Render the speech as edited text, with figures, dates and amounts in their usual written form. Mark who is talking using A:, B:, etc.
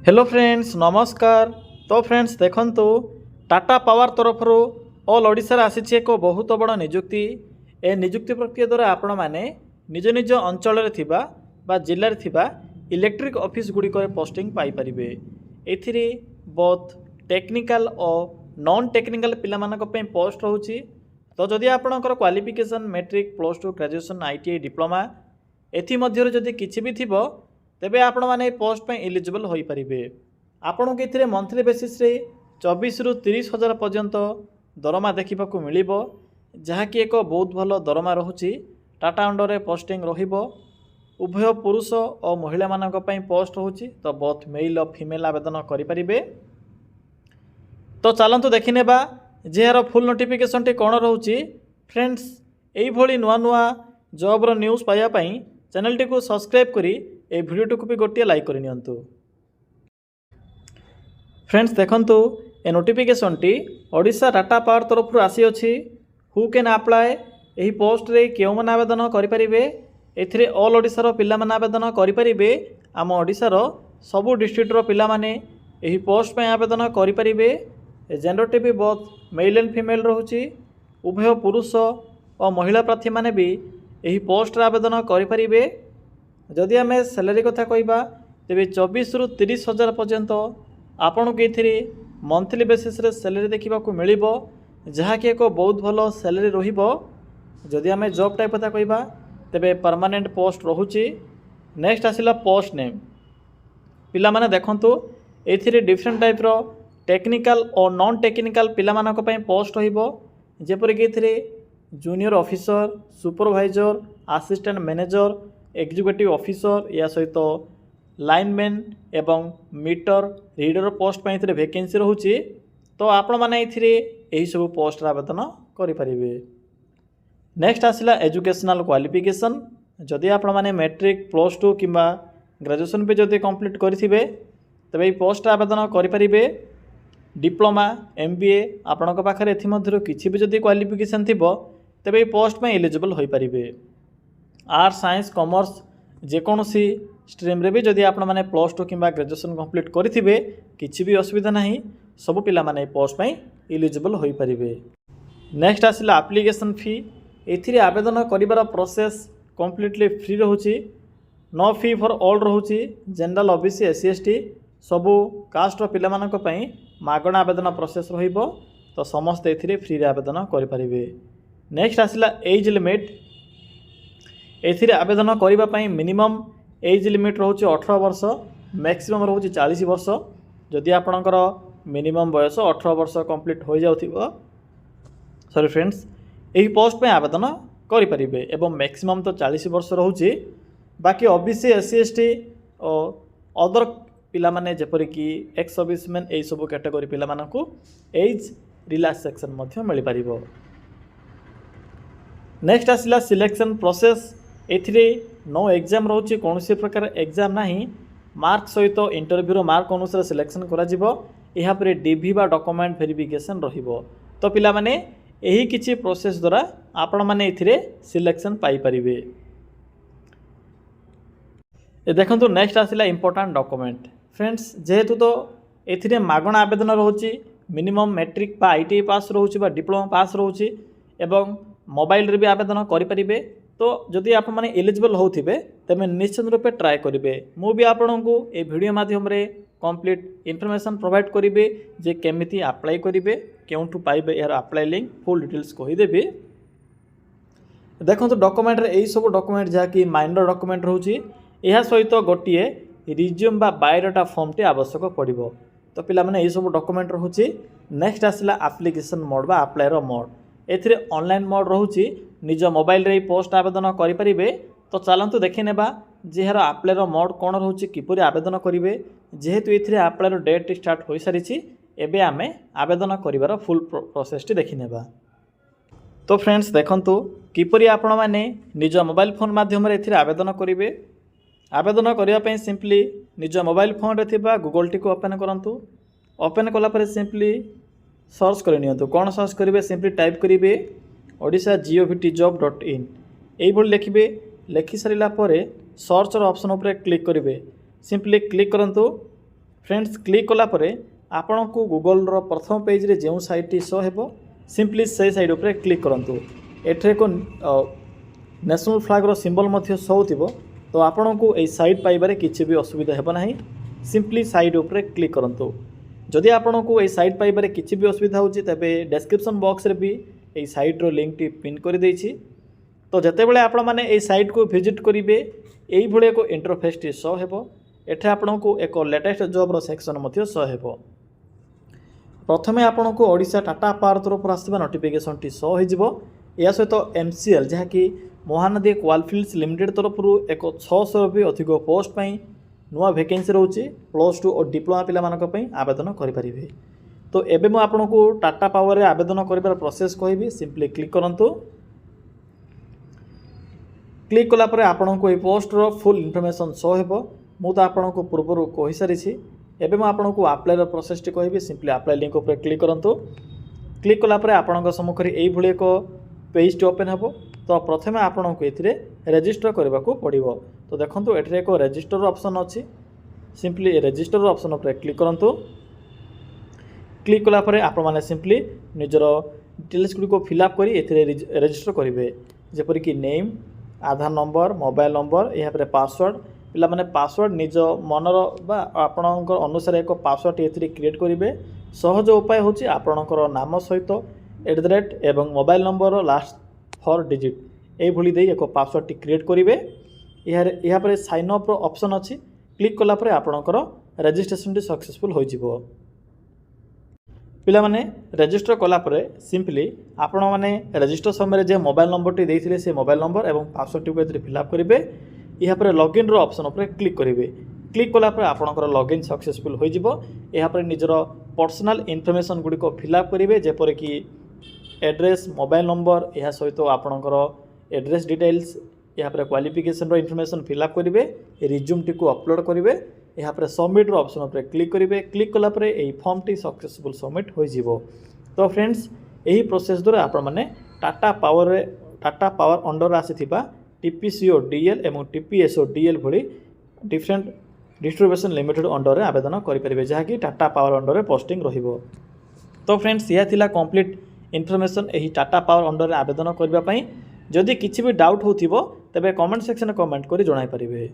A: Hello friends नमस्कार। तो friends देखंतु टाटा पावर तरफ ऑल ओडिशा आसी एक बहुत बड़ निजुक्ति। ए निजुक्ति प्रक्रिया द्वारा आपण मैंने निज निज अंचल जिले में इलेक्ट्रिक ऑफिस गुड़िक पोस्टिंग पाइपर। एथिरे बोथ टेक्निकल और नॉन टेक्निकल पिला पोस्ट रोचे। तो जदि आपणकर qualification matric +2 graduation ITI diploma एथमध्य जदि किसी भी थिबो तेबे आपण माने पोस्ट पे एलिजिबल होई परिबे। आपन के इथिरे मंथली बेसिस रे 24 रु 30 हजार पर्यंत दरमा देखा मिलिबो, जहा कि एक बहुत भल दरमा रहुची। टाटा अंडर पोस्टिंग रहिबो। उभय पुरुष और महिला मानक पई पोस्ट होची। तो बोथ मेल और फीमेल आवेदन करि परिबे। तो चलंतु देखिनेबा जेहार फुल नोटिफिकेशन टी कोन रहउची। फ्रेंड्स एई भली नुआ नुआ जॉब रो न्यूज़ पाया पई चैनल टी को सब्सक्राइब करी ए वीडियो को भी गोटे लाइक कर नियंतु। फ्रेंड्स देखंतु ए नोटिफिकेशन टी ओडिशा टाटा पावर तरफ आसी अछि। हु कैन अप्लाई एही पोस्ट रे केउ मन आवेदन करि परिबे। एथिरे ऑल ओडिशा रो पिला मन आवेदन करि परिबे। आम ओडिशा रो सबु डिस्ट्रिक्ट रो पिला माने एही पोस्ट पे आवेदन करि परिबे। जेंडर टी भी बोथ मेल एंड फीमेल रहउची। उभय पुरुष और महिला प्रार्थी माने भी एही पोस्ट रे आवेदन करि परिबे। जदि आम सैलरी कथा कहबा तेबे 24 रु 30 हजार पर्यंत आपन को ये मंथली बेसिस रे सैलरी देखा मिलिबो, जहा कि एक बहुत भल सैलरी रहिबो। जदि आम जॉब टाइप कथा कहबा तेबे परमानेंट पोस्ट रहुची। नेक्स्ट आसिला पोस्ट नेम। पिला माने देखंतु एथिरे डिफरेंट टाइप रो टेक्निकल और नॉन टेक्निकल पिला मानक पई पोस्ट रहिबो। जेपर कि एथिरे junior officer, supervisor, assistant manager, executive officer या सहित लाइनमैन एवं मीटर रीडर पोस्ट पर ये वैकेंसी रोचे। तो आपण मैंने यही सब पोस्ट आवेदन करें। नेक्स्ट आसला एजुकेशनल क्वालिफिकेशन। जदि आपण मैंने मैट्रिक +2 कि ग्रेजुएशन पे जदि कंप्लीट करेंगे तेज ये पोस्ट आवेदन करें। डिप्लोमा MBA आपण पाखे एमध्य किसी भी जदि क्वालिफिकेशन थी तेज ये पोस्ट में एलिजिबल हो पारे। आर्ट्स साइंस कॉमर्स जेकोसी स्ट्रीम रे भी जदि आपण माने +2 कि ग्रेजुएशन कंप्लीट करेंगे किसी भी असुविधा नहीं। सब पिला माने पोस्ट पे एलिजिबल हो पारे। नेक्स्ट आसला एप्लिकेशन फी। एथिरे आवेदन करिवार प्रोसेस कंप्लीटली फ्री रहउची। नो फी फॉर ऑल रहउची। जनरल OBC SC ST सबू कास्ट पिला मानक पई मागणा आवेदन प्रोसेस रहिबो। तो समस्त एथिरे फ्री रे आवेदन करि परिबे। नेक्स्ट आसला एज लिमिट। एथिरे आवेदन करिबा पई मिनिमम एज लिमिट रोचे 18 वर्ष, मैक्सिमम रोचे 40 वर्ष। जदि आपणकर मिनिमम बयस 18 वर्ष कंप्लीट हो जाउथिबो, सॉरी फ्रेंड्स, एही पोस्ट पे आवेदन करि परिबे एवं मैक्सिमम तो 40 वर्ष रोचे। बाकी OBC SC ST और अदर पिला माने जेपरि कि एक्स सर्विसमैन एई सब कैटेगरी पिला मानकु एज रिलैक्सेशन मध्य मिल पारिबो। नेक्स्ट आसला सिलेक्शन प्रोसेस। एथिरे नो एग्जाम रोचे, कौन से प्रकार एग्जाम नहीं। मार्क सहित इंटरव्यू मार्क अनुसार सिलेक्शन करा जिवो। यहाँ पर DV बा डॉक्यूमेंट वेरिफिकेशन रहिबो। तो पिला माने यही किछि प्रोसेस द्वारा आपण माने एथिरे सिलेक्शन पाई परिबे। ए देखंतु नेक्स्ट आसिला इंपोर्टेंट डॉक्यूमेंट। फ्रेंड्स जेहेतु तो एथिरे मागणा आवेदन रहउची। मिनिमम मैट्रिक बा ITI पास रहउची बा डिप्लोमा पास रहउची एवं मोबाइल रे भी आवेदन करि परिबे। तो जदि आप माने एलिजिबल होथिबे तबे निश्चित रूपे ट्राए करिवे। मु भी आपनकु ए वीडियो माध्यम रे कंप्लीट इन्फॉर्मेशन प्रोवाइड करिवे जे केमिति अप्लाई करिवे, केउंटु पाइबे यार अप्लाई लिंक फुल डिटेल्स कहि देबे। देखंतु डॉक्यूमेंट रे एई सब डॉक्यूमेंट जहा कि माइनर डॉक्यूमेंट रहउची। एहा सहित गोटिए रिज्यूम बा बायोडाटा फॉर्म टी आवश्यक पड़िबो। तो पिला माने एई सब डॉक्यूमेंट रहउची। नेक्स्ट आसला एप्लिकेशन मोड बा अप्लाई रो मोड। एथिरे ऑनलाइन मोड रहउची। निज मोबाइल रे पोस्ट आवेदन करि परिबे। तो चलंतु देखि नेबा जेहर अप्लाई रो मोड कोन रहउची, किपरि आवेदन करिवे। जेहेतु एथिरे अप्लाई रो डेट स्टार्ट होई सारिछि, एबे आमे आवेदन करिवार फुल प्रोसेस टी देखि नेबा। तो फ्रेंड्स देखंतु किपरि आपण माने निज मोबाइल फोन माध्यम रे एथिरे आवेदन करिवे। आवेदन करिया पई सिंपली निज मोबाइल फोन रे थिबा गूगल टी को ओपन करंतु। ओपन कला पर सिंपली सर्च कर नियंतु। कौन सर्च करेंगे, सिंपली टाइप करेंगे odisha.govt.in ये लिखिए। लिखि सारा सर्च ऑप्शन उपर क्लिक करेंगे। सिंपली क्लिक करंतु। फ्रेंड्स क्लिक कलापर आपण को गूगल प्रथम पेज रे जो साइट शो हेबो सिंपली से साइड उपर क्लिक करंतु। एठरे को नेशनल फ्लैग रो सिंबल मध्य शो होतिबो तो आपण को ए साइट पाइबारे किछि भी असुविधा हेबो नाही। सिंपली साइड उपर क्लिक करंतु। जदि आपण को ए साइट पाइबारे किछि भी असुविधा होछि तबे डिस्क्रिप्शन बॉक्स रे भी ए साइट रो लिंक टी पिन कर देछि। तो जते बेले आपण माने ए साइट को विजिट करिवे एई भले एक इंटरफेस टी शो हेबो। एठे आपण को एक लेटेस्ट जॉब रो सेक्शन मध्य शो हेबो। प्रथमे आपण को ओडिशा टाटा पावर तरफ आसबा नोटिफिकेशन टी शो हो जिवो। या सहित एमसीएल जहाँ कि महानदी कोलफिल्ड्स लिमिटेड तरफ एक 600 भी अधिक पोस्ट पाई नुआ वैकेंसी रोचे +2 और डिप्लोमा पिला मानक पई आवेदन करि परिबे। तो एबे मु आपण को टाटा पावर रे आवेदन करिबार प्रोसेस कहबी। सिंपली क्लिक करंतु। क्लिक कला परे आपण को ए पोस्ट रो फुल इन्फॉर्मेशन शो हेबो। मु तो आपण को पूर्व कहि सारी छी। एबे मु आपण को अप्लाई रो प्रोसेस टी कहबी। सिंपली अप्लाई लिंक ऊपर क्लिक करंतु। क्लिक कला परे आपण को सम्मुख रे एई भली एक पेज टी ओपन हेबो। तो प्रथमे आपण को एथिरे रजिस्टर करबा को पड़िबो। तो देखंतु एठरे एक रजिस्टर ऑप्शन अछि। सिंपली रजिस्टर ऑप्शन ऊपर क्लिक करंतु। क्लिक कला परे आपण माने सिंपली निजर डिटेल्स गुडी को फिल अप करी एथिरे रजिस्टर करिवे। जेपरि कि नेम, आधार नंबर, मोबाइल नंबर, यहाँ पर पासवर्ड पिला माने पासवर्ड निज मनर बा आपणकर अनुसार एक पासवर्ड एथिरे क्रिएट करिवे। सहज उपाय होछि आपणकर नाम सहित @ एवं मोबाइल नंबर लास्ट 4 डिजिट ए भली दे एक पासवर्ड टी क्रिएट करिवे। यहाँ पर साइन अप रो ऑप्शन अछि। क्लिक कला परे आपणकर रजिस्ट्रेशन टी सक्सेसफुल हो जिवो। पिला माने रजिस्टर कला परे सिंपली आपण माने रजिस्टर समय जे मोबाइल नंबर टी देथिले से मोबाइल नंबर एवं पासवर्ड टी को फिल अप करिवे। यहाँ पर लॉगिन रो ऑप्शन ऊपर क्लिक करिवे। क्लिक कला परे आपणकर लॉगिन सक्सेसफुल हो जिवो। यहाँ पर निजर पर्सनल इन्फॉर्मेशन गुडी को फिल अप करिवे। जेपर कि एड्रेस, मोबाइल नंबर, यह सहित आपणकर एड्रेस डिटेल्स, यहाँ पर क्वालिफिकेशन रो इन्फॉर्मेशन फिल अप करिवे। रिज्यूम टी को अपलोड करिवे। यहाँ पर सबमिट रो ऑप्शन ऊपर क्लिक करिवे। क्लिक कला परे एई फॉर्म टी सक्सेसफुल सबमिट हो जिवो। तो फ्रेंड्स एही प्रोसेस द्वारा आपण माने टाटा पावर अंडर आसीथिबा TPCODL एवं TPSODL भली डिफरेंट डिस्ट्रीब्यूशन लिमिटेड अंडर रे आवेदन करि परिबे जहा कि टाटा पावर अंडर रे पोस्टिंग रहिबो। तो फ्रेंड्स यह थिला कंप्लीट इन्फॉर्मेशन एही टाटा पावर अंडर रे आवेदन करबा पई। जदि किछि भी डाउट होथिबो तबे कमेंट सेक्शन में कमेंट करी जणाई परिबे।